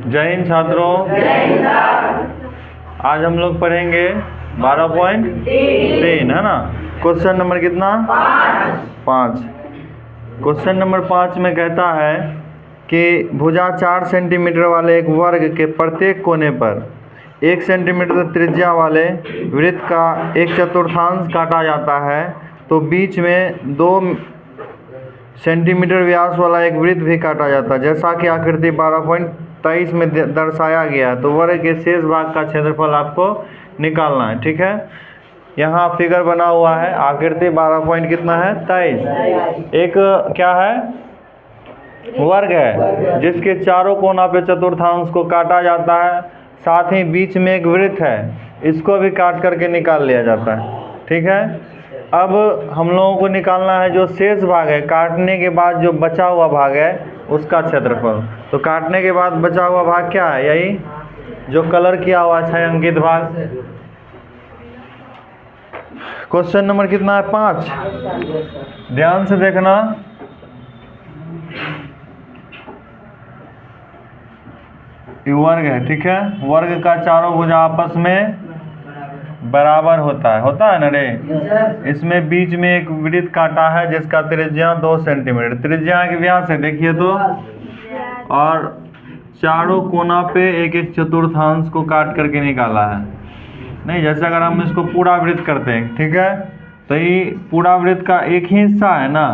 जय हिंद छात्रों। आज हम लोग पढ़ेंगे 12.3 है ना। क्वेश्चन नंबर कितना? 5। क्वेश्चन नंबर 5 में कहता है कि भुजा 4 सेंटीमीटर वाले एक वर्ग के प्रत्येक कोने पर 1 सेंटीमीटर त्रिज्या वाले वृत्त का 1/4 काटा जाता है, तो बीच में 2 सेंटीमीटर व्यास वाला एक वृत्त भी काटा जाता है, जैसा कि आकृति 12.23 में दर्शाया गया है। तो वर्ग के शेष भाग का क्षेत्रफल आपको निकालना है। ठीक है, यहाँ फिगर बना हुआ है। आकृति 12 कितना है? 23। एक क्या है? वर्ग है जिसके चारों कोना पे चतुर्थांश को काटा जाता है, साथ ही बीच में एक वृत्त है, इसको भी काट करके निकाल लिया जाता है। ठीक है, अब हम लोगों को निकालना है जो शेष भाग है, काटने के बाद जो बचा हुआ भाग है उसका क्षेत्रफल। तो काटने के बाद बचा हुआ भाग क्या है? यही जो कलर किया हुआ है, छायांकित भाग। क्वेश्चन नंबर कितना है? 5। ध्यान से देखना। ये वर्ग है, ठीक है। वर्ग का चारों भुजा आपस में बराबर होता है ना रे। इसमें बीच में एक वृत्त काटा है जिसका त्रिज्या 2 सेंटीमीटर त्रिज्या के व्यास है, देखिए तो। और चारों कोना पे 1/1 चतुर्थांश को काट करके निकाला है। नहीं, जैसे अगर हम इसको पूरा वृत्त करते हैं, ठीक है, तो ये पूरा वृत्त का एक ही हिस्सा है ना।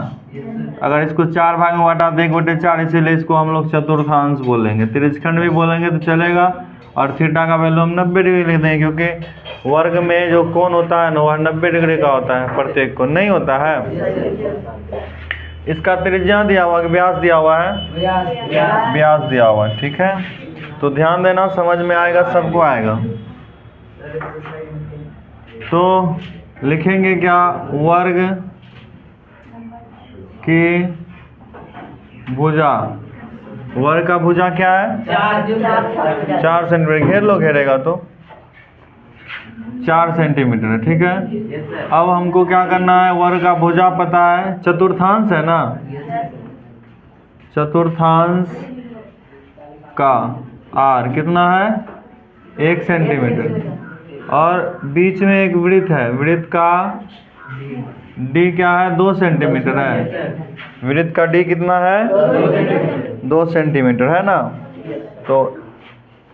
अगर इसको 4 भाग में बांटा तो 1/4, इसीलिए इसको हम लोग चतुर्थांश बोलेंगे। त्रिज्यखंड भी बोलेंगे तो चलेगा। और थीटा का वैल्यू हम 90 डिग्री लिख देंगे, क्योंकि वर्ग में जो कोण होता है ना वह 90 डिग्री का होता है, प्रत्येक कोण नहीं होता है। इसका त्रिज्या दिया हुआ है, व्यास दिया हुआ है, व्यास दिया हुआ है। ठीक है, तो ध्यान देना, समझ में आएगा, सबको आएगा। तो लिखेंगे क्या? वर्ग की भुजा। वर्ग का भुजा क्या है? 4 सेंटीमीटर। घेर लो, घेरेगा तो 4 सेंटीमीटर है। ठीक है, अब हमको क्या करना है? वर्ग का भुजा पता है, चतुर्थांश है ना। चतुर्थांश का आर कितना है? 1 सेंटीमीटर। और बीच में एक वृत्त है, वृत्त का डी क्या है? 2 सेंटीमीटर है। वृत्त का डी कितना है? 2 सेंटीमीटर है ना। तो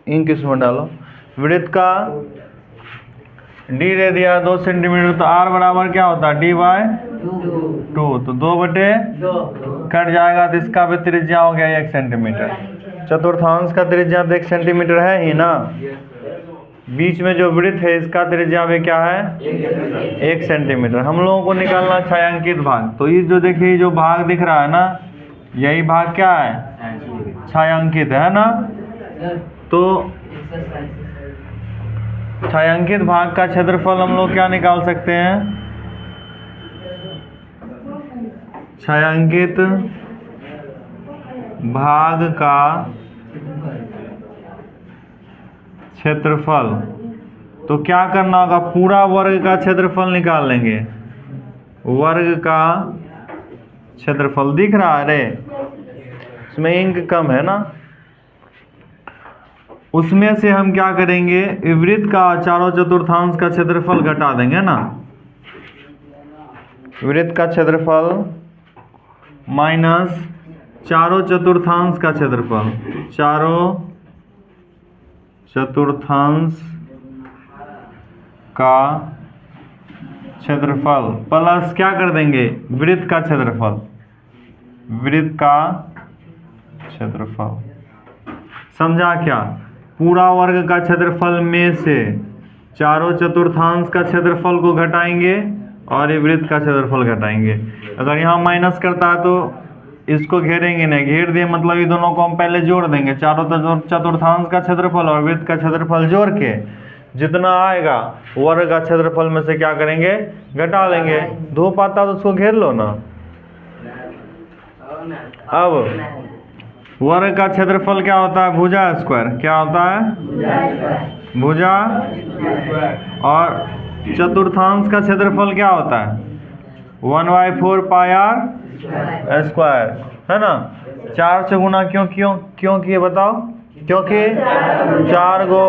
इंक इसमें डालो। वृत्त का डी दे दिया 2 सेंटीमीटर, तो आर बराबर क्या होता है? d/2। तो 2/2 कट जाएगा, तो इसका भी त्रिज्या हो गया 1 सेंटीमीटर। चतुर्थांश का त्रिज्या तो 1 सेंटीमीटर है ही ना। बीच में जो वृत्त है इसका त्रिज्या भी क्या है? 1 सेंटीमीटर। हम लोगों को निकालना छायांकित भाग। तो ये जो देखिए जो भाग दिख रहा है ना, यही भाग क्या है? छायांकित है ना। तो छायांकित भाग का क्षेत्रफल हम लोग क्या निकाल सकते हैं? छायांकित भाग का क्षेत्रफल। तो क्या करना होगा? पूरा वर्ग का क्षेत्रफल निकाल लेंगे। वर्ग का क्षेत्रफल दिख रहा है रे, इसमें इंक कम है ना। उसमें से हम क्या करेंगे? वृत्त का चारों चतुर्थांश का क्षेत्रफल घटा देंगे ना। वृत्त का क्षेत्रफल माइनस चारों चतुर्थांश का क्षेत्रफल, चारों चतुर्थांश का क्षेत्रफल प्लस क्या कर देंगे? वृत्त का क्षेत्रफल, वृत्त का क्षेत्रफल। समझा क्या? पूरा वर्ग का क्षेत्रफल में से चारों चतुर्थांश का क्षेत्रफल को घटाएंगे और ये वृत्त का क्षेत्रफल घटाएंगे। अगर यहाँ माइनस करता है तो इसको घेरेंगे नहीं, घेर दिए मतलब ये दोनों को हम पहले जोड़ देंगे। चारों चतुर्थांश का क्षेत्रफल और वृत्त का क्षेत्रफल जोड़ के जितना आएगा वर्ग का क्षेत्रफल में से क्या करेंगे? घटा लेंगे। धूप आता तो उसको घेर लो ना। अब वर्ग का क्षेत्रफल क्या होता है? भुजा स्क्वायर। क्या होता है? भुजा। और चतुर्थांश का क्षेत्रफल क्या होता है? 1/4 पाई r स्क्वायर, है ना। 4 से गुना क्यों किए बताओ? क्योंकि 4 गो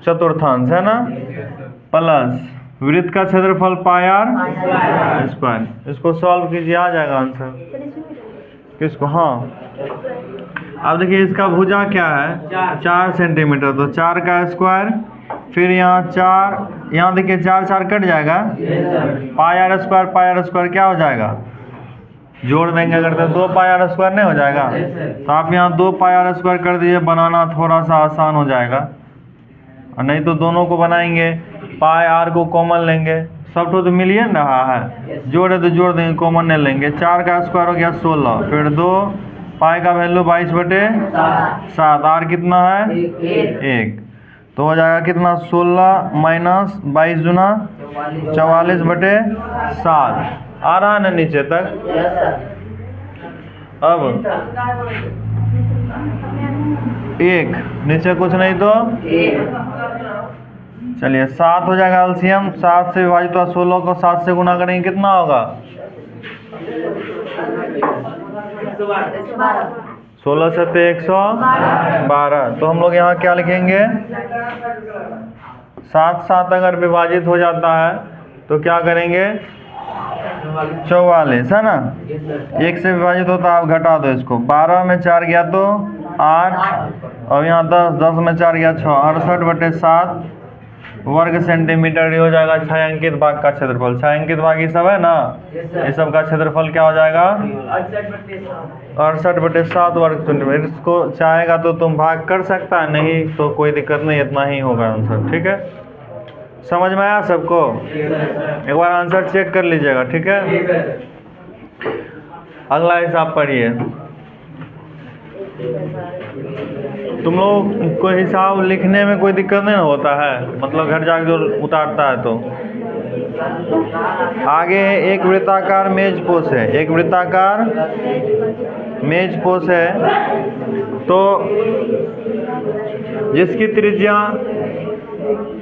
चतुर्थांश है ना, प्लस वृत्त का क्षेत्रफल पाई आर स्क्वायर। इसको सॉल्व कीजिए, आ जाएगा आंसर। किसको? हाँ, अब देखिए इसका भुजा क्या है, 4 सेंटीमीटर, तो 4 का स्क्वायर, फिर यहाँ 4, यहाँ देखिए 4 4 कट जाएगा, पाई आर स्क्वायर क्या हो जाएगा, जोड़ देंगे अगर तो 2 पाई आर स्क्वायर नहीं हो जाएगा, तो आप यहाँ 2 पाई आर स्क्वायर कर दीजिए, बनाना थोड़ा सा आसान हो जाएगा। और नहीं तो दोनों को बनाएंगे, पाई आर को कॉमन लेंगे, सब तो मिलिए ना रहा है, जोड़े तो जोड़ देंगे, कॉमन नहीं लेंगे। 4 का स्क्वायर हो गया 16, फिर 2 पाई का वैल्यू 22/7, आर कितना है 1, तो हो जाएगा कितना 16 माइनस 22 दूना 44/7, आ रहा है ना नीचे तक। अब 1 नीचे कुछ नहीं तो चलिए 7 हो जाएगा एलसीएम, 7 से विभाजित हुआ 16 को 7 से गुना करेंगे कितना होगा 16 से 112, तो हम लोग यहाँ क्या लिखेंगे 7 7 अगर विभाजित हो जाता है तो क्या करेंगे 44 है ना, 1 से विभाजित होता है, आप घटा दो इसको, 12 में 4 गया तो 8, और यहाँ 10, 10 में 4 गया 6, 68/7 वर्ग सेंटीमीटर। ये हो जाएगा छायांकित भाग का क्षेत्रफल। छायांकित भाग ये सब है ना, ये सब का क्षेत्रफल क्या हो जाएगा 68/7 वर्ग सेंटीमीटर। इसको चाहेगा तो तुम भाग कर सकता है, नहीं तो कोई दिक्कत नहीं, इतना ही होगा आंसर। ठीक है, समझ में आया सबको? एक बार आंसर चेक कर लीजिएगा, ठीक है। अगला हिसाब पढ़िए। तुम लोग को हिसाब लिखने में कोई दिक्कत नहीं होता है, मतलब घर जाके जो उतारता है तो। आगे एक वृत्ताकार मेजपोश है, एक वृत्ताकार मेजपोश है, तो जिसकी त्रिज्या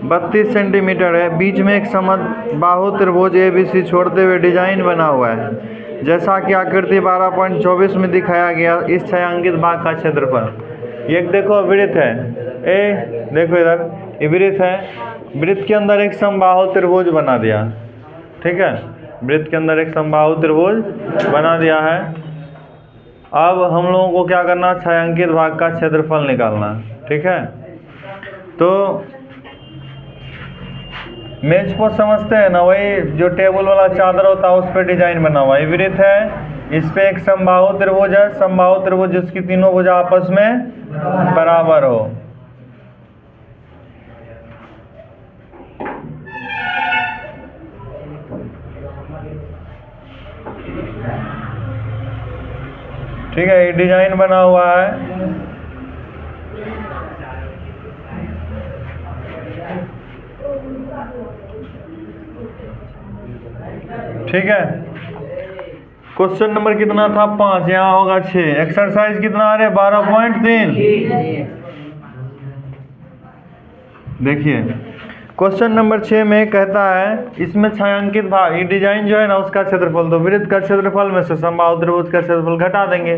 32 सेंटीमीटर है, बीच में एक समबाहु त्रिभुज ABC छोड़ते हुए डिजाइन बना हुआ है, जैसा कि आकृति 12.24 में दिखाया गया। इस छायांकित भाग का क्षेत्रफल, ये देखो वृत्त है, देखो इधर ये वृत्त है, वृत्त के अंदर एक समबाहु त्रिभुज बना दिया, ठीक है, वृत्त के अंदर एक समबाहु त्रिभुज बना दिया है। अब हम लोगों को क्या करना, छायांकित भाग का क्षेत्रफल निकालना, ठीक है। तो मेज को समझते हैं ना, वही जो टेबल वाला चादर होता है उस पर डिजाइन बना हुआ है। वृत्त है, इस पे एक समबाहु त्रिभुज है, समबाहु त्रिभुज जिसकी तीनों भुजा आपस में बराबर हो। ठीक है, ये डिजाइन बना हुआ है। ठीक है, क्वेश्चन नंबर कितना था 5, यहाँ होगा 6। एक्सरसाइज कितना आ रहा है 12.3। देखिए क्वेश्चन नंबर 6 में कहता है, इसमें छायांकित भाग, ये डिजाइन जो है ना उसका क्षेत्रफल, तो वृत्त का क्षेत्रफल में से समबाहु त्रिभुज का क्षेत्रफल घटा देंगे,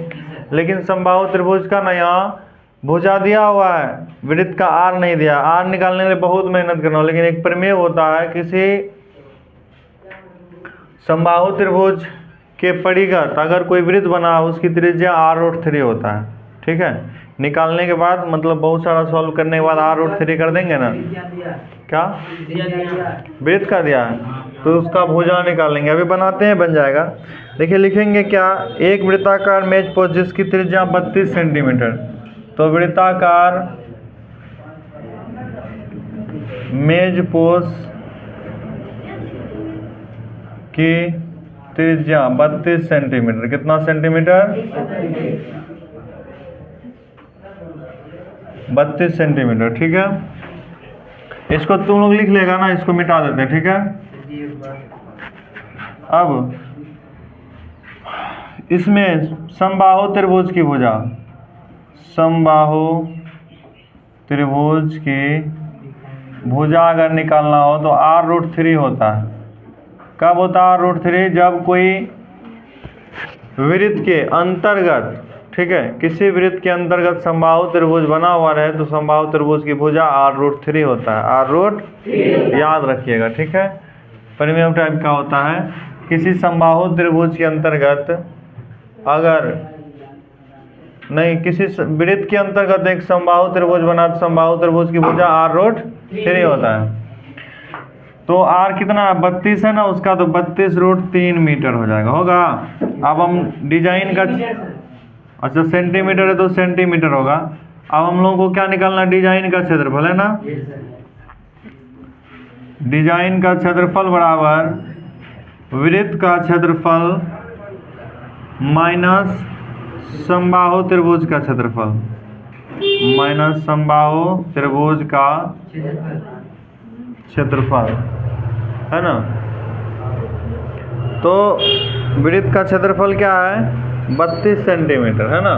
लेकिन समबाहु त्रिभुज का ना यहाँ भुजा दिया हुआ है, वृत्त का आर नहीं दिया। आर निकालने के लिए बहुत मेहनत करना, लेकिन एक प्रमेय होता है, किसी समबाहु त्रिभुज के परिगत अगर कोई वृत्त बना उसकी त्रिज्या r√3 होता है। ठीक है, निकालने के बाद मतलब बहुत सारा सॉल्व करने के बाद r√3 कर देंगे ना, क्या वृत्त का दिया है तो उसका भुजा निकालेंगे। अभी बनाते हैं, बन जाएगा। देखिए लिखेंगे क्या, एक वृत्ताकार मेजपोश जिसकी त्रिज्या 32 सेंटीमीटर, तो वृत्ताकार मेजपोश की त्रिज्या 32 सेंटीमीटर, कितना सेंटीमीटर 32 सेंटीमीटर। ठीक है, इसको तुम लोग लिख लेगा ना, इसको मिटा देते हैं। ठीक है, अब इसमें समबाहु त्रिभुज की भुजा, समबाहु त्रिभुज की भुजा अगर निकालना हो तो r√3 होता है। कब होता है r√3? जब कोई वृत्त के अंतर्गत ठीक है। किसी वृत्त के अंतर्गत समबाहु त्रिभुज बना हुआ रहे तो समबाहु त्रिभुज की भुजा r√3 होता है। r√3 याद रखिएगा, ठीक है। परिमेय टाइप का होता है। किसी समबाहु त्रिभुज के अंतर्गत अगर नहीं, किसी वृत्त के अंतर्गत एक समबाहु त्रिभुज बना तो समबाहु त्रिभुज की भुजा r√3 होता है। तो r कितना है, 32 है ना, उसका तो 32√3 मीटर हो जाएगा, होगा। अब हम डिजाइन का, अच्छा सेंटीमीटर है तो सेंटीमीटर होगा। अब हम लोगों को क्या निकालना, डिजाइन का क्षेत्रफल है ना। डिजाइन का क्षेत्रफल बराबर वृत्त का क्षेत्रफल माइनस समबाहु त्रिभुज का क्षेत्रफल, माइनस समबाहु त्रिभुज का क्षेत्रफल, है ना। तो वृत्त का क्षेत्रफल क्या है, 32 सेंटीमीटर, है ना।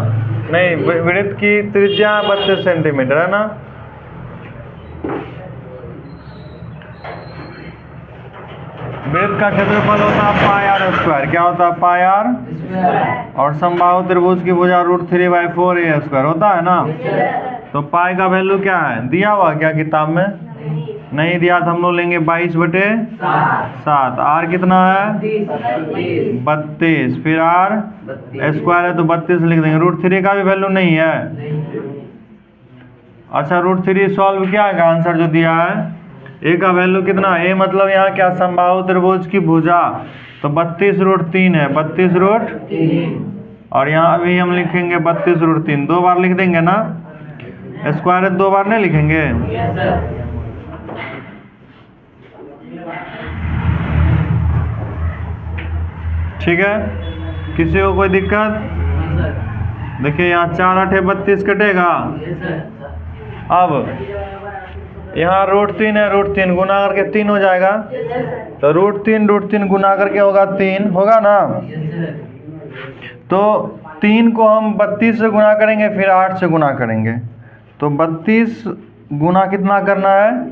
नहीं, वृत्त की त्रिज्या 32 सेंटीमीटर, है ना। वृत्त का क्षेत्रफल होता है πr²। क्या होता है, πr। और समबाहु त्रिभुज की भुजा √3/4a² होता है ना। तो पाई का वैल्यू क्या है, दिया हुआ क्या किताब में, नहीं दिया तो हम लोग लेंगे 22/7। आर कितना है, 32, फिर आर स्क्वायर है तो 32 लिख देंगे। √3 का भी वैल्यू नहीं है। अच्छा, √3 सॉल्व क्या है आंसर जो दिया है, ए का वैल्यू कितना, ए मतलब यहाँ क्या, समबाहु त्रिभुज की भुजा, तो 32√3 है, 32√3। और यहाँ भी हम लिखेंगे 32√3, 2 बार लिख देंगे ना, स्क्वायर 2 बार नहीं लिखेंगे। ठीक है, किसी को कोई दिक्कत, देखिए यहाँ 4 8 32 कटेगा। अब यहाँ √3 है, √3 गुना करके 3 हो जाएगा, तो √3 गुना करके होगा 3, होगा ना। तो 3 को हम 32 से गुना करेंगे, फिर 8 से गुना करेंगे, तो 32 गुना कितना करना है,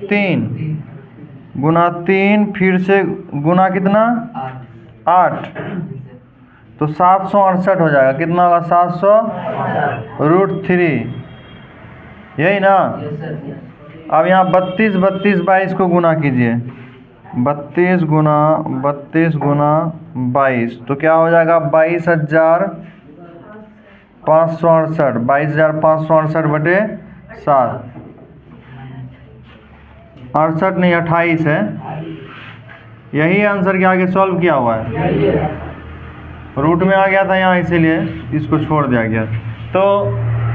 3 गुना 3, फिर से गुना कितना 8, तो 768 हो जाएगा। कितना होगा, 700√3, यही ना। अब यहाँ 32 22 को गुना कीजिए, 32 गुना 22, तो क्या हो जाएगा, 22,568, 22,568/7, 68 नहीं 28 है। यही आंसर के आगे सॉल्व किया हुआ है, रूट में आ गया था यहाँ, इसीलिए इसको छोड़ दिया गया। तो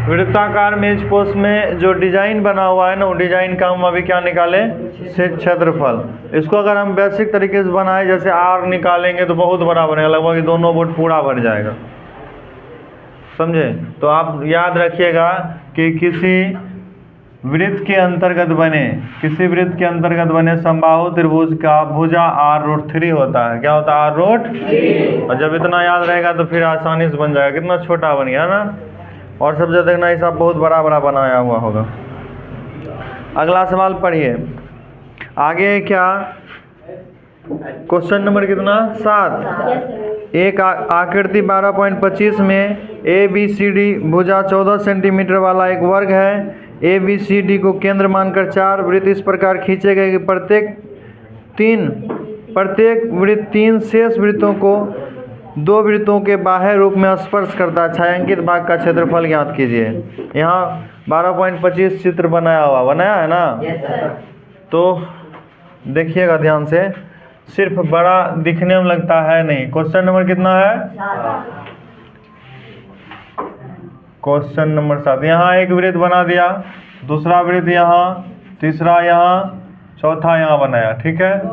वृत्ताकार मेज पोस्ट में जो डिजाइन बना हुआ है ना, वो डिजाइन का हम अभी क्या निकाले, क्षेत्रफल। इसको अगर हम बेसिक तरीके से बनाए, जैसे आर निकालेंगे तो बहुत बड़ा बनेगा, लगभग दोनों बोर्ड पूरा भर जाएगा, समझे। तो आप याद रखिएगा कि किसी वृत्त के अंतर्गत बने समबाहु त्रिभुज का भुजा r√3 होता है। क्या होता है, r√3। और जब इतना याद रहेगा तो फिर आसानी से बन जाएगा। कितना छोटा बन गया ना, और सब जगह देखना हिसाब बहुत बड़ा बड़ा बनाया हुआ होगा। अगला सवाल पढ़िए, आगे क्या, क्वेश्चन नंबर कितना, 7। एक आकृति 12.25 में ABCD भुजा 14 सेंटीमीटर वाला एक वर्ग है। ABCD को केंद्र मानकर 4 वृत्त इस प्रकार खींचे गए कि प्रत्येक वृत्त 3 शेष वृत्तों को 2 वृत्तों के बाह्य रूप में स्पर्श करता है। छायांकित भाग का क्षेत्रफल ज्ञात कीजिए। यहाँ 12.25 चित्र बनाया है ना। तो देखिएगा ध्यान से, सिर्फ बड़ा दिखने में लगता है नहीं। क्वेश्चन नंबर कितना है, क्वेश्चन नंबर 7। यहाँ एक वृत्त बना दिया, दूसरा वृत्त यहाँ, तीसरा यहाँ, चौथा यहाँ बनाया, ठीक है।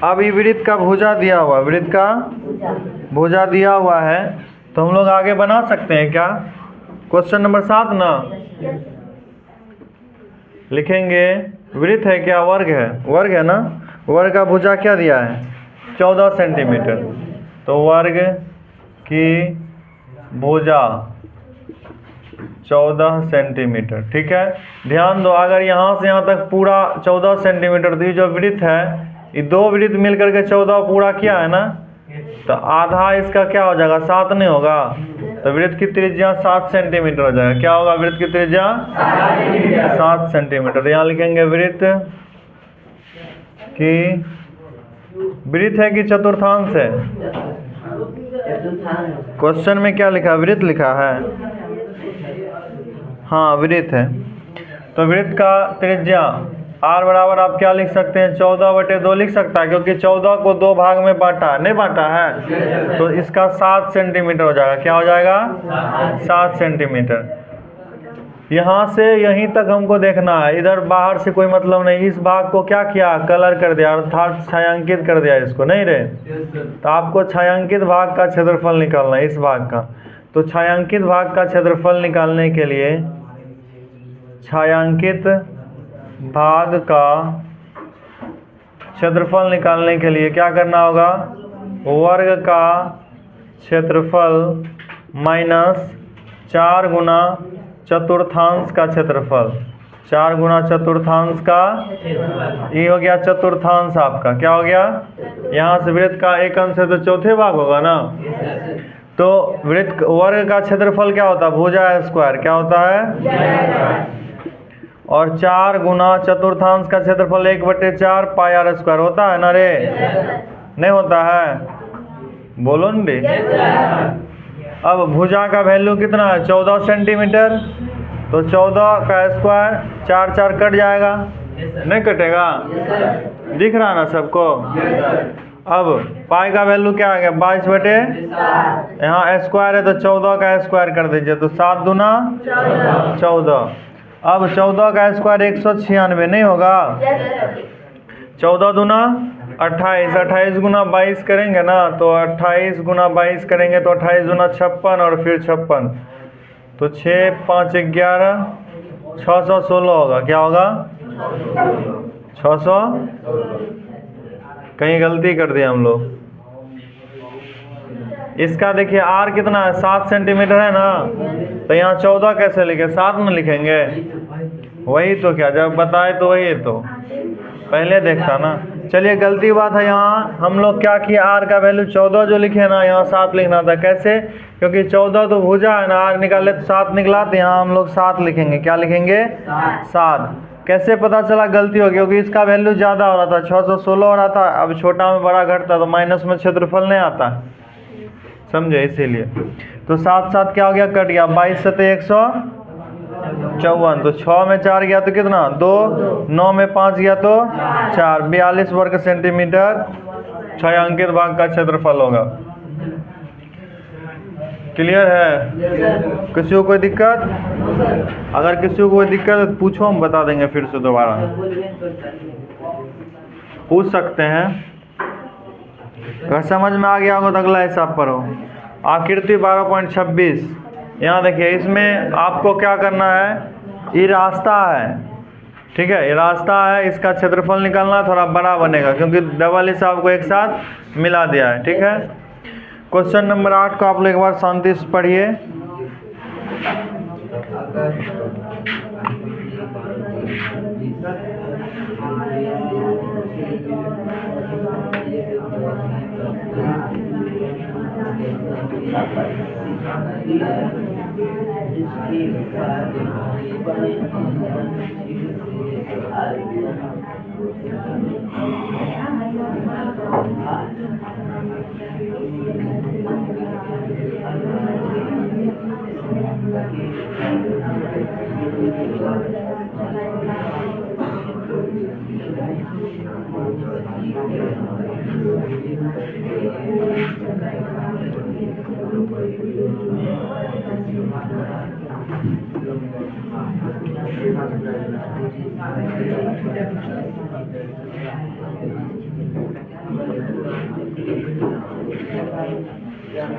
अब ये वृत्त का भुजा दिया हुआ, वृत्त का भुजा दिया हुआ है, तो हम लोग आगे बना सकते हैं क्या। क्वेश्चन नंबर 7 ना, लिखेंगे वृत्त है क्या, वर्ग है ना। वर्ग का भुजा क्या दिया है, 14 सेंटीमीटर। तो वर्ग की भुजा 14 सेंटीमीटर, ठीक है। ध्यान दो, अगर यहाँ से यहाँ तक पूरा 14 सेंटीमीटर, तो ये जो वृत्त है, ये 2 वृत्त मिलकर के 14 पूरा किया है ना, तो आधा इसका क्या हो जाएगा, 7 नहीं होगा, तो वृत्त की त्रिज्या 7 सेंटीमीटर हो जाएगा। क्या होगा वृत्त की त्रिज्या 7 सेंटीमीटर। यहाँ लिखेंगे वृत्त की, वृत्त है कि चतुर्थांश है? क्वेश्चन में क्या लिखा है, वृत्त लिखा है। हाँ वृत्त है। तो वृत्त का त्रिज्या r बराबर आप क्या लिख सकते हैं, 14/2 लिख सकता है, क्योंकि 14 को 2 भाग में बांटा, नहीं बांटा है, तो इसका 7 सेंटीमीटर हो जाएगा। क्या हो जाएगा, 7 सेंटीमीटर। यहाँ से यहीं तक हमको देखना है, इधर बाहर से कोई मतलब नहीं। इस भाग को क्या किया, कलर कर दिया, अर्थात छायांकित कर दिया इसको, नहीं रे। तो आपको छायांकित भाग का क्षेत्रफल निकालना है, इस भाग का। तो छायांकित भाग का क्षेत्रफल निकालने के लिए, छायांकित भाग का क्षेत्रफल निकालने के लिए क्या करना होगा, वर्ग का क्षेत्रफल माइनस 4 गुना चतुर्थांश का क्षेत्रफल। 4 गुना चतुर्थांश का, ये हो गया चतुर्थांश आपका। क्या हो गया, यहाँ से वृत्त का एक अंश है तो चौथे भाग होगा ना। तो वृत्त वर्ग का क्षेत्रफल क्या होता है, भुजा स्क्वायर। क्या होता है, और 4 गुना चतुर्थांश का क्षेत्रफल 1/4 पाई r स्क्वायर होता है ना रे, नहीं होता है, बोलो न रे। अब भुजा का वैल्यू कितना है, 14 सेंटीमीटर। तो 14 का स्क्वायर 4 4 कट जाएगा, नहीं कटेगा, दिख रहा ना सबको। अब पाई का वैल्यू क्या आ गया, 22 यहाँ स्क्वायर है तो 14 का स्क्वायर कर दीजिए, तो 7 दूना 14। अब 14 का स्क्वायर 196 नहीं होगा, 14 दूना 28, 28 गुना 22 करेंगे ना, तो 28 गुना 22 करेंगे तो 28 दूना 56 और फिर 56, तो 6 5 11, 616 होगा। क्या होगा, 600, कहीं गलती कर दिया हम लोग। इसका देखिए r कितना है, 7 सेंटीमीटर है ना, तो यहाँ 14 कैसे लिखे, 7 में लिखेंगे। वही तो, क्या जब बताए तो वही तो पहले देखता ना। चलिए गलती बात है, यहाँ हम लोग क्या किया, r का वैल्यू 14 जो लिखे ना, यहाँ 7 लिखना था। कैसे, क्योंकि 14 तो भुजा है ना, r निकाले तो 7 निकला, तो यहाँ हम लोग 7 लिखेंगे। क्या लिखेंगे, 7। कैसे पता चला गलती हो गई, क्योंकि इसका वैल्यू ज़्यादा हो रहा था, 616 हो रहा था। अब छोटा में बड़ा घटता तो माइनस में क्षेत्रफल नहीं आता, समझे, इसीलिए। तो 7 7 क्या हो गया, कट गया, 22 7 154, तो 6 में 4 गया तो कितना 2, 9 में 5 गया तो 4, 42 वर्ग सेंटीमीटर छायांकित भाग का क्षेत्रफल होगा। क्लियर है, किसी को कोई दिक्कत? अगर किसी को कोई दिक्कत है तो पूछो, हम बता देंगे फिर से दोबारा, पूछ सकते हैं। अगर समझ में आ गया होगा तो अगला हिसाब पर हो। आकृति 12.26, यहाँ देखिए, इसमें आपको क्या करना है, ये रास्ता है, ठीक है, ये रास्ता है, इसका क्षेत्रफल निकालना थोड़ा बड़ा बनेगा, क्योंकि डबल हिसाब को एक साथ मिला दिया है, ठीक है। क्वेश्चन नंबर 8 को आप लोग एक बार शांति से पढ़िए।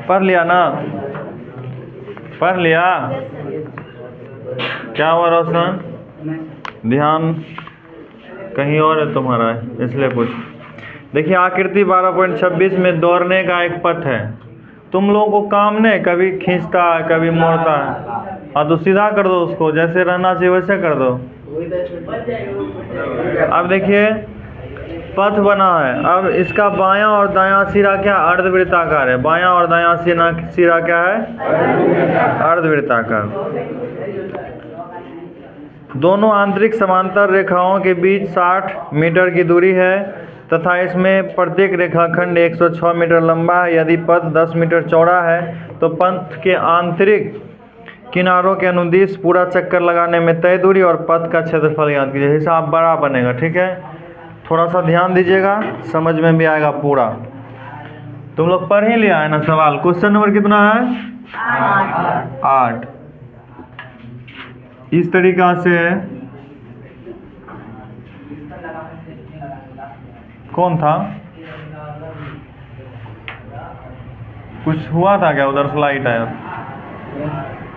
पढ़ लिया ना, पढ़ लिया? क्या हुआ रोशन, ध्यान कहीं और है तुम्हारा, इसलिए पूछ। देखिए आकृति 12.26 में दौड़ने का एक पथ है। तुम लोगों को काम नहीं, कभी खींचता है कभी मोड़ता है, हाँ तो सीधा कर दो उसको, जैसे रहना चाहिए वैसे कर दो। अब देखिए पथ बना है। अब इसका बायां और दायां सिरा क्या अर्धवृत्ताकार है, बायां और दायां सिरा क्या है अर्धवृत्ताकार। दोनों आंतरिक समांतर रेखाओं के बीच 60 मीटर की दूरी है तथा इसमें प्रत्येक रेखाखंड 106 मीटर लंबा है। यदि पथ 10 मीटर चौड़ा है तो पथ के आंतरिक किनारों के अनुदिश पूरा चक्कर लगाने में तय दूरी और पथ का क्षेत्रफल ज्ञात कीजिए। हिसाब बड़ा बनेगा, ठीक है। थोड़ा सा ध्यान दीजिएगा, समझ में भी आएगा पूरा। तुम लोग पढ़ ही लिया है ना सवाल। क्वेश्चन नंबर कितना है 8। इस तरीका से कौन था, कुछ हुआ था क्या उधर, स्लाइड आया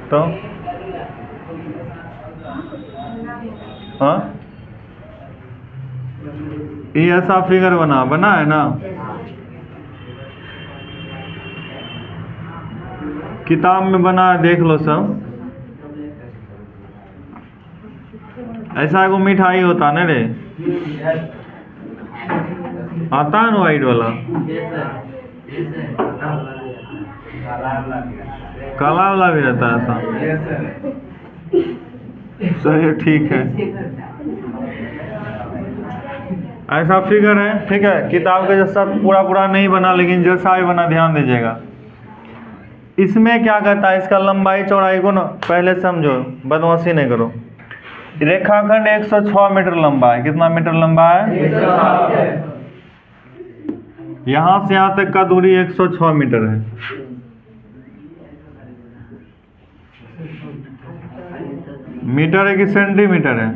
तो हाँ, ये ऐसा फिगर बना है ना, किताब में बना है, देख लो सब। ऐसा एगो मिठाई होता ना रे, आता है ना वाइट वाला, काला वाला भी रहता है ऐसा। सही, ठीक है, ऐसा फिगर है, ठीक है। किताब के जैसा पूरा नहीं बना, लेकिन जैसा भी बना ध्यान दीजिएगा। इसमें क्या कहता है, इसका लंबाई चौड़ाई को ना पहले समझो, बदमाशी नहीं करो। रेखाखंड 106 मीटर लंबा है। कितना मीटर लंबा है? यहाँ से यहाँ तक का दूरी 106 मीटर है। मीटर है कि सेंटीमीटर है?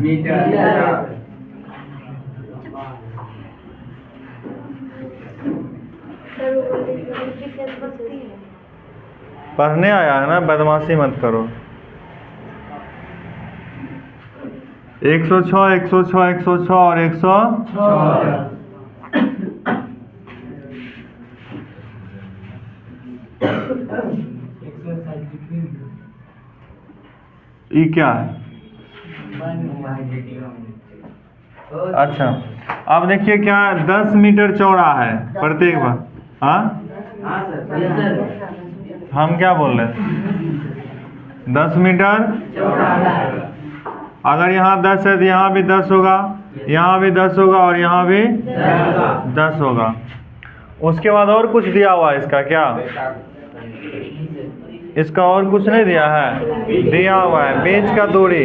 पढ़ने आया है ना, बदमाशी मत करो। 106 106 106 और 106। ये क्या है? अच्छा, अब देखिए क्या 10 मीटर चौड़ा है प्रत्येक बार। हाँ, हम क्या बोल रहे हैं, 10 मीटर। अगर यहाँ 10 है तो यहाँ भी 10 होगा, यहाँ भी 10 होगा और यहाँ भी 10 होगा। उसके बाद और कुछ दिया हुआ है इसका, क्या इसका और कुछ नहीं दिया है? दिया हुआ है बीच का दूरी,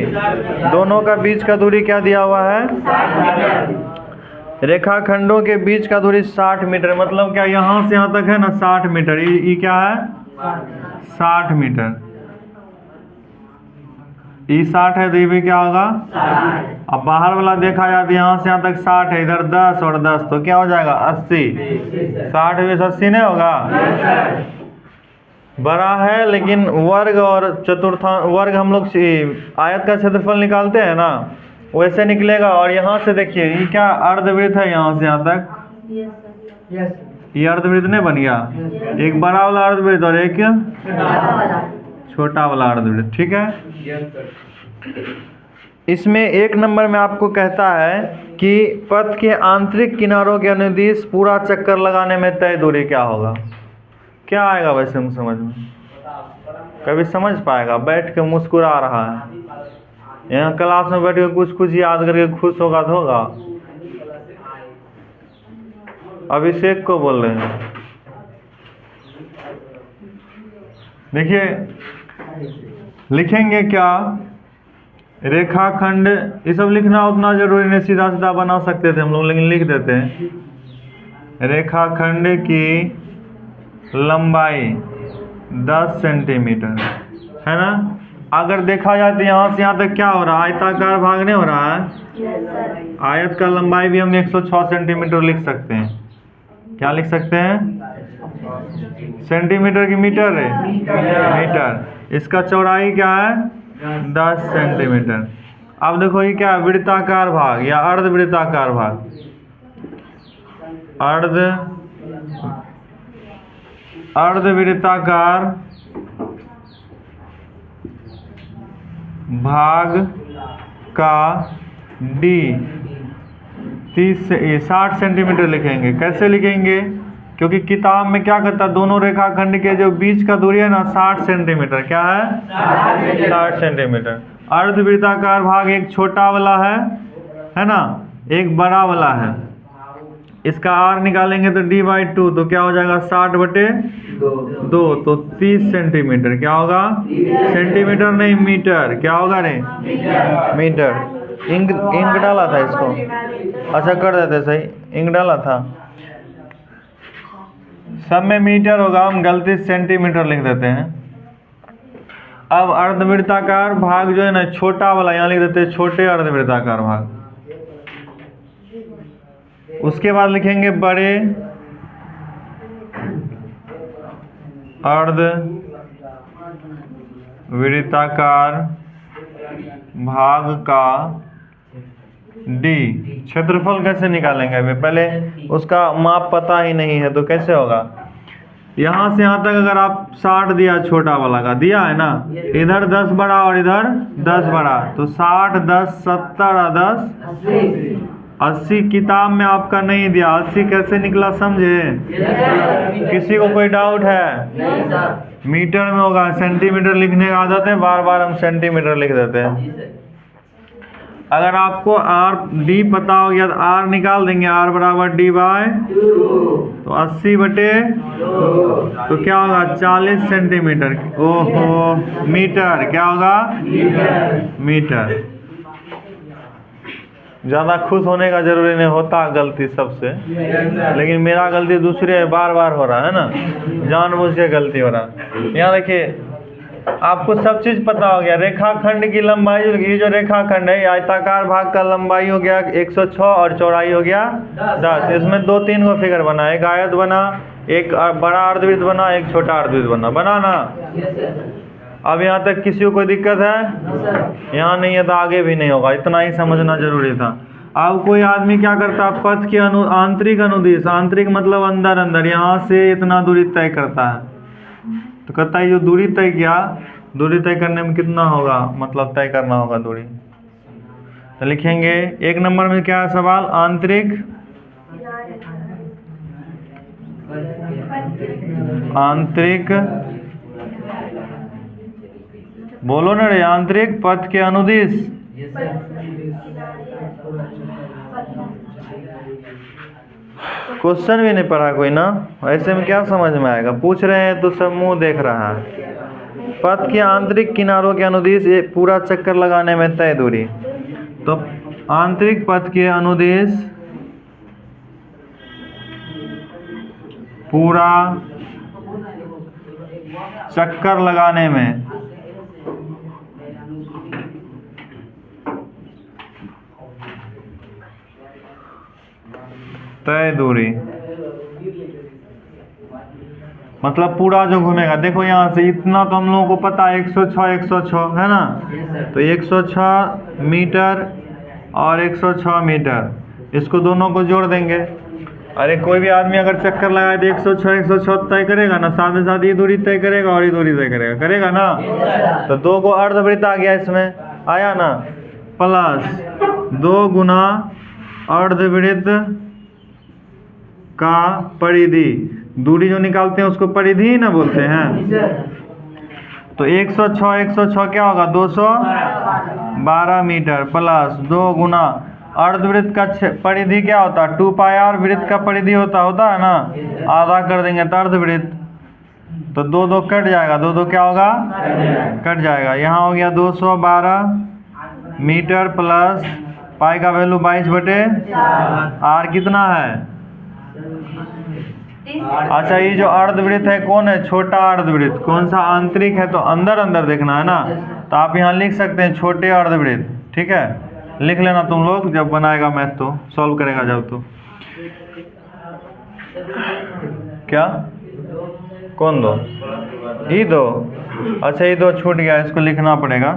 दोनों का बीच का दूरी क्या दिया हुआ है? रेखाखंडों के बीच का दूरी 60 मीटर। मतलब क्या, यहाँ से यहाँ तक है ना 60 मीटर। ये क्या है? 60 मीटर। ये 60 है तो ये भी क्या होगा? अब बाहर वाला देखा जाए तो यहाँ से यहाँ तक 60 है, इधर 10 और 10 तो क्या हो जाएगा 80। 60 में 80 नहीं होगा? बड़ा है, लेकिन वर्ग और चतुर्थांश वर्ग हम लोग आयत का क्षेत्रफल निकालते हैं ना, वैसे निकलेगा। और यहाँ से देखिए ये क्या अर्धवृत्त है, यहाँ से यहाँ तक ये अर्धवृत्त नहीं बन गया? एक बड़ा वाला अर्धवृत्त और एक छोटा वाला अर्धवृत्त, ठीक है। इसमें 1 नंबर में आपको कहता है कि पथ के आंतरिक किनारों के अनुदिश पूरा चक्कर लगाने में तय दूरी क्या होगा? क्या आएगा वैसे हम समझ में? कभी समझ पाएगा? बैठ के मुस्कुरा रहा है, यहाँ क्लास में बैठ के कुछ याद करके खुश होगा तो होगा। अभिषेक को बोल रहे हैं, देखिए लिखेंगे क्या, रेखाखंड, ये सब लिखना उतना जरूरी नहीं, सीधा सीधा बना सकते थे हम लोग, लेकिन लिख देते हैं। रेखाखंड की लंबाई 10 सेंटीमीटर है ना। अगर देखा जाए तो यहाँ से यहाँ तक क्या हो रहा है, आयताकार भाग नहीं हो रहा है। आयत का लंबाई भी हम 106 सेंटीमीटर लिख सकते हैं। क्या लिख सकते हैं? सेंटीमीटर की मीटर है? मीटर। इसका चौड़ाई क्या है? 10 सेंटीमीटर। अब देखो ये क्या है, वृत्ताकार भाग या अर्धवृत्ताकार भाग। अर्धवृत्ताकार भाग का D 60 सेंटीमीटर लिखेंगे। कैसे लिखेंगे? क्योंकि किताब में क्या कहता है, दोनों रेखाखंड के जो बीच का दूरी है ना 60 सेंटीमीटर। क्या है? 60 सेंटीमीटर। अर्धवृत्ताकार भाग एक छोटा वाला है ना, एक बड़ा वाला है। इसका R निकालेंगे तो D/2, तो क्या हो जाएगा 60/2, तो 30 सेंटीमीटर। क्या होगा? सेंटीमीटर नहीं, मीटर। क्या होगा रे? मीटर। इंक डाला था इसको, अच्छा कर देते सही, इंक डाला था। सब में मीटर होगा, हम गलती सेंटीमीटर लिख देते हैं। अब अर्धवृत्ताकार भाग जो है ना छोटा वाला, यहाँ लिख देते हैं छोटे अर्धवृत्ताकार भाग। उसके बाद लिखेंगे बड़े अर्धवृत्ताकार भाग का D। क्षेत्रफल कैसे निकालेंगे? अभी पहले उसका माप पता ही नहीं है तो कैसे होगा? यहाँ से यहाँ तक अगर आप 60 दिया, छोटा वाला का दिया है ना, इधर 10 बड़ा और इधर 10 बड़ा, तो 60 10 70 और 10 80। किताब में आपका नहीं दिया, 80 कैसे निकला समझे? किसी को कोई डाउट है? मीटर में होगा, सेंटीमीटर लिखने का आदत है, बार बार हम सेंटीमीटर लिख देते हैं। अगर आपको D पता हो गया तो R निकाल देंगे, R बराबर D/2, तो 80/2, तो क्या होगा 40 सेंटीमीटर। ओहो, मीटर। क्या होगा? मीटर। ज़्यादा खुश होने का जरूरी नहीं होता, गलती सबसे, लेकिन मेरा गलती दूसरे बार बार हो रहा है ना, जानबूझ के गलती हो रहा। यहाँ देखिए, आपको सब चीज़ पता हो गया। रेखाखंड की लंबाई, ये जो रेखाखंड है आयताकार भाग का लंबाई हो गया 106 और चौड़ाई हो गया 10। इसमें 2-3 को फिगर बना, एक आयत बना, एक बड़ा अर्धवृत्त बना, एक छोटा अर्धवृत्त बना ना। अब यहाँ तक किसी को कोई दिक्कत है? यहाँ नहीं है तो आगे भी नहीं होगा, इतना ही समझना जरूरी था। अब कोई आदमी क्या करता है, पथ के आंतरिक अनुदिश, आंतरिक मतलब अंदर अंदर, यहाँ से इतना दूरी तय करता है, तो कहता है जो दूरी तय किया, दूरी तय करने में कितना होगा, मतलब तय करना होगा दूरी। तो लिखेंगे 1 नंबर में क्या है सवाल? आंतरिक बोलो ना रे, आंतरिक पथ के अनुदिश। क्वेश्चन भी नहीं पढ़ा कोई ना, ऐसे में क्या समझ में आएगा? पूछ रहे हैं तो सब मुंह देख रहा है। पथ के आंतरिक किनारों के अनुदिश ये पूरा चक्कर लगाने में तय दूरी, तो आंतरिक पथ के अनुदिश पूरा चक्कर लगाने में तय दूरी, मतलब पूरा जो घूमेगा। देखो यहाँ से इतना तो हम लोगों को पता है, 106 है ना, तो 106 मीटर और 106 मीटर, इसको दोनों को जोड़ देंगे। अरे कोई भी आदमी अगर चक्कर लगाए तो 106 तय करेगा ना, साथ ही साथ ये दूरी तय करेगा और ये दूरी तय करेगा ना। तो 2 को अर्धवृत्त आ गया, इसमें आया ना, प्लस 2 गुना अर्धवृत्त का परिधि, दूरी जो निकालते हैं उसको परिधि ही ना बोलते हैं। तो 106 क्या होगा 212 मीटर, प्लस 2 गुना अर्धवृत्त का परिधि क्या होता है 2πr, वृत्त का परिधि होता है ना, आधा कर देंगे तो अर्धवृत्त, तो 2 कट जाएगा, 2 क्या होगा कट जाएगा। यहाँ हो गया 212 मीटर प्लस पाई का वैल्यू 22/r कितना है? अच्छा, ये जो अर्धवृत्त है कौन है? छोटा अर्धवृत्त। कौन सा? आंतरिक है, तो अंदर अंदर देखना है ना, तो आप यहाँ लिख सकते हैं छोटे अर्धवृत्त। ठीक है, लिख लेना तुम लोग, जब बनाएगा मैथ तो सॉल्व करेगा जब, तो क्या कौन 2? ये 2। अच्छा, ये 2 छूट गया, इसको लिखना पड़ेगा।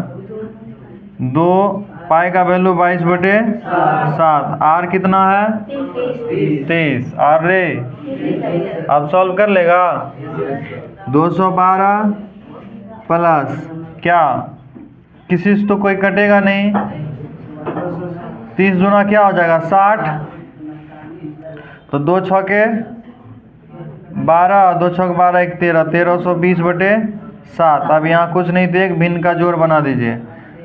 2 पाई का वैल्यू 22/7, आर कितना है 23, आर रे अब सॉल्व कर लेगा। 212 प्लस क्या, किसी से तो कोई कटेगा नहीं, 30 दूना क्या हो जाएगा 60, तो 2 छके 12, 2 छक 12 1 13, 1320/7। अब यहाँ कुछ नहीं तो एक भिन्न का जोड़ बना दीजिए।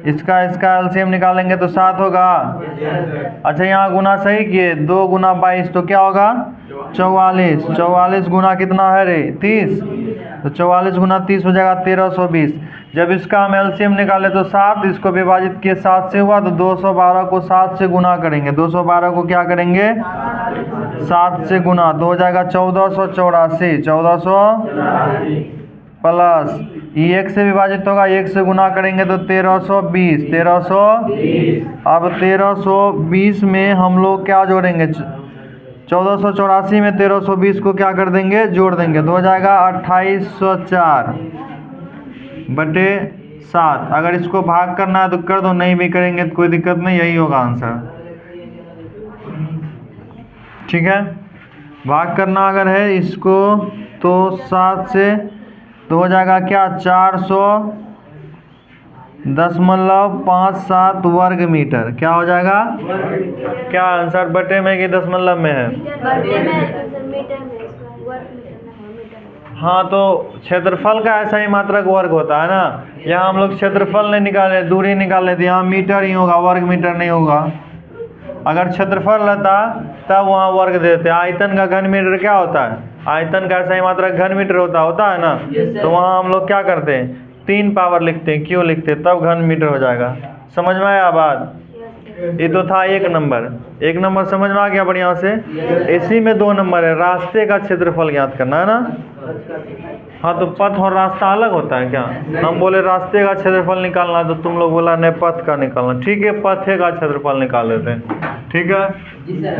इसका एलसीएम निकालेंगे तो 7 होगा। अच्छा यहाँ गुना सही किए, 2 गुना 22 तो क्या होगा 44। 44 गुना कितना है रे 30, तो 44 गुना 30 हो जाएगा 1320। जब इसका हम एलसीएम निकाले तो 7, इसको विभाजित किए 7 से हुआ, तो 212 को 7 से गुना करेंगे। 212 को क्या करेंगे 7 से गुना, तो हो जाएगा 1484। 1400 प्लस ये 1 से विभाजित होगा, 1 से गुना करेंगे तो 1320। 1320 अब 1320 में हम लोग क्या जोड़ेंगे 1484 में 1320 को क्या कर देंगे जोड़ देंगे, तो हो जाएगा 2804/7। अगर इसको भाग करना है तो कर दो, नहीं भी करेंगे तो कोई दिक्कत नहीं, यही होगा आंसर। ठीक है, भाग करना अगर है इसको तो 7 से, तो हो जाएगा क्या 400.57 वर्ग मीटर। क्या हो जाएगा, क्या आंसर बटे में कि दशमलव में है? हाँ, तो क्षेत्रफल का ऐसा ही मात्रक वर्ग होता है ना। यहाँ हम लोग क्षेत्रफल नहीं निकाले, दूरी निकाले, तो यहाँ मीटर ही होगा, वर्ग मीटर नहीं होगा। अगर क्षेत्रफल रहता तब वहाँ वर्ग देते। आयतन का घन मीटर क्या होता है, आयतन का ऐसा ही मात्रक घन मीटर होता है ना। तो वहाँ हम लोग क्या करते हैं 3 पावर लिखते हैं, क्यों लिखते हैं, तब घन मीटर हो जाएगा। समझ में आया बात? ये तो था 1 नंबर। 1 नंबर समझ में आ गया बढ़िया से। इसी में 2 नंबर है, रास्ते का क्षेत्रफल ज्ञात करना है ना। हाँ, तो पथ और रास्ता अलग होता है क्या? हम बोले रास्ते का क्षेत्रफल निकालना, तो तुम लोग बोला नहीं पथ का निकालना। ठीक है, पथे का क्षेत्रफल निकाल लेते हैं। ठीक है,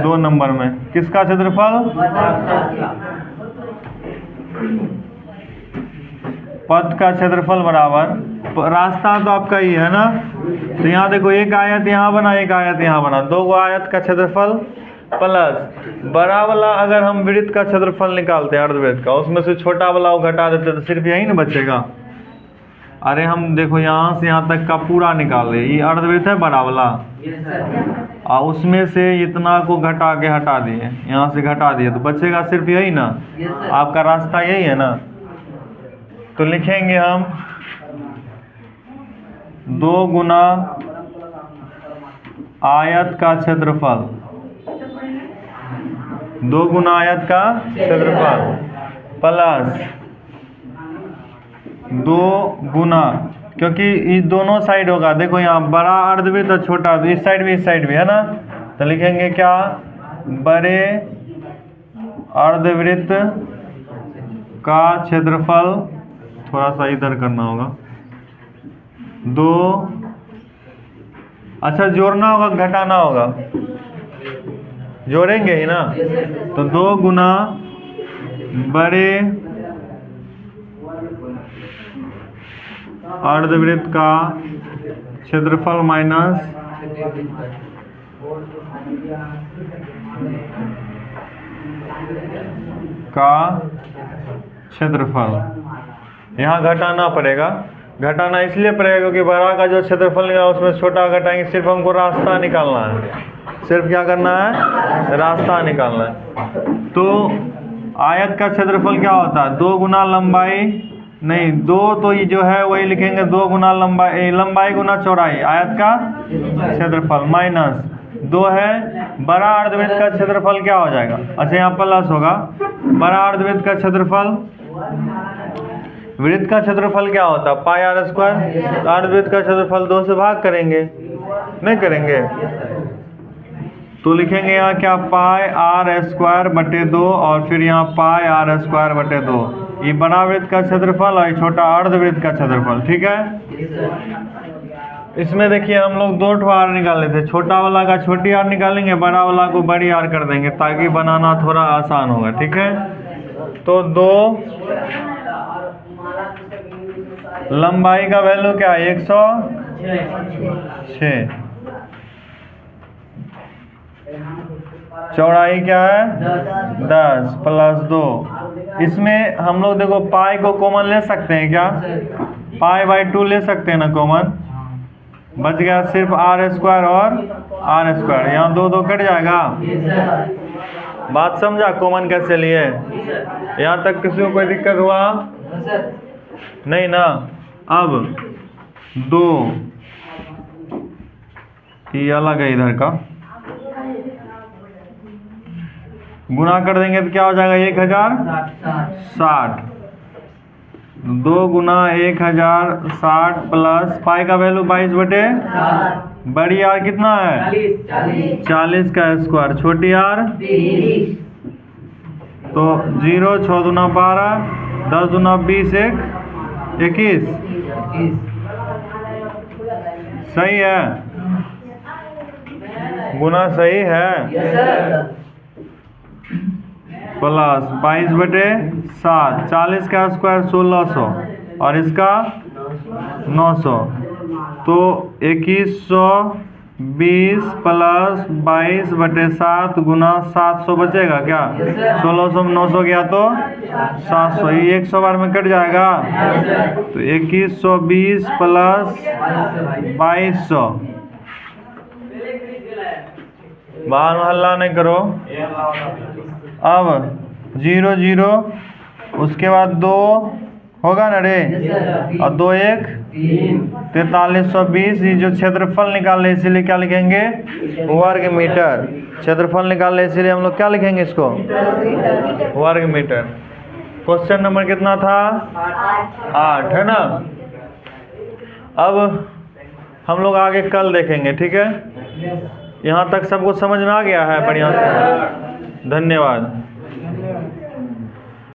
2 नंबर में किसका क्षेत्रफल, पथ का क्षेत्रफल बराबर रास्ता तो आपका ही है ना। तो यहाँ देखो एक आयत यहाँ बना, एक आयत यहाँ बना, 2 आयत का क्षेत्रफल प्लस बड़ा वाला। अगर हम वृत्त का क्षेत्रफल निकालते हैं अर्धवृत्त का, उसमें से छोटा वाला वो घटा देते तो सिर्फ यही ना बचेगा। अरे हम देखो यहाँ से यहाँ तक का पूरा निकाल ले, ये अर्धवृत्त है बड़ा वाला, और उसमें से इतना को घटा के हटा दिए, यहाँ से घटा दिए, तो बचेगा सिर्फ यही ना। आपका रास्ता यही है ना। तो लिखेंगे हम 2 गुना आयत का क्षेत्रफल, 2 गुना आयत का क्षेत्रफल प्लस 2 गुना, क्योंकि इस दोनों साइड होगा, देखो यहाँ बड़ा अर्धवृत्त और छोटा, तो इस साइड भी है ना। तो लिखेंगे क्या बड़े अर्धवृत्त का क्षेत्रफल, थोड़ा सा इधर करना होगा 2, अच्छा जोड़ना होगा घटाना होगा, जोड़ेंगे ही ना। तो 2 गुना बड़े अर्धवृत्त का क्षेत्रफल माइनस का क्षेत्रफल। यहाँ घटाना पड़ेगा, घटाना इसलिए पड़ेगा क्योंकि बड़ा का जो क्षेत्रफल निकाला उसमें छोटा घटाएंगे। सिर्फ हमको रास्ता निकालना है, सिर्फ क्या करना है रास्ता निकालना है। तो आयत का क्षेत्रफल क्या होता है 2 गुना लंबाई, नहीं 2 तो ये जो है वही लिखेंगे 2 गुना लंबाई, लंबाई गुना चौड़ाई, आयत का क्षेत्रफल माइनस 2 है बड़ा अर्धवृत्त का क्षेत्रफल क्या हो जाएगा, अच्छा यहाँ प्लस होगा बड़ा अर्धवृत्त का क्षेत्रफल। वृत्त का क्षेत्रफल क्या होता है पाई आर स्क्वायर, अर्धवृत्त का क्षेत्रफल 2 से भाग करेंगे, नहीं करेंगे तो लिखेंगे यहाँ क्या पाई आर स्क्वायर बटे 2 और फिर यहाँ पाई आर स्क्वायर बटे 2। ये बड़ा वृत्त का क्षेत्रफल और छोटा अर्धवृत्त का क्षेत्रफल। ठीक है, इसमें देखिए हम लोग 2 ठो आर निकाले थे, छोटा वाला का छोटी आर निकालेंगे, बड़ा वाला को बड़ी आर कर देंगे ताकि बनाना थोड़ा आसान होगा। ठीक है, तो 2 लंबाई का वैल्यू क्या है 106, चौड़ाई क्या है 10 प्लस 2। इसमें हम लोग देखो पाई को कॉमन ले सकते हैं क्या, पाई बाई 2 ले सकते हैं ना कॉमन, बच गया सिर्फ आर स्क्वायर और आर स्क्वायर, यहाँ 2 कट जाएगा बात समझा कॉमन कैसे लिए? यहाँ तक किसी को कोई दिक्कत हुआ? नहीं ना। अब 2 ये अलग है इधर का, गुना कर देंगे तो क्या हो जाएगा? 1060। 2 गुना 1060 प्लस पाई का वैल्यू 22/, बड़ी आर कितना है? 40 का स्क्वायर, छोटी आर तो 0 6 दूना 12, 10 दूना 20, 21। सही है, गुना सही है। प्लस 22/7, 40 का स्क्वायर 1600 और इसका 900, तो 2120 प्लस 22/7 गुना 700 बचेगा क्या? 1600 में 900 गया तो 700, ये 100 बार में कट जाएगा, तो 2120 प्लस 2200। बाहर में हल्ला नहीं करो। अब 0 0 उसके बाद 2 होगा ना रे, और 2 1 4320। ये जो क्षेत्रफल निकाल ले इसीलिए क्या लिखेंगे? वर्ग मीटर। क्षेत्रफल निकाल ले इसीलिए हम लोग क्या लिखेंगे इसको? वर्ग मीटर। क्वेश्चन नंबर कितना था? 8 है ना। अब हम लोग आगे कल देखेंगे, ठीक है? यहाँ तक सबको समझ में आ गया है? बढ़िया से, धन्यवाद।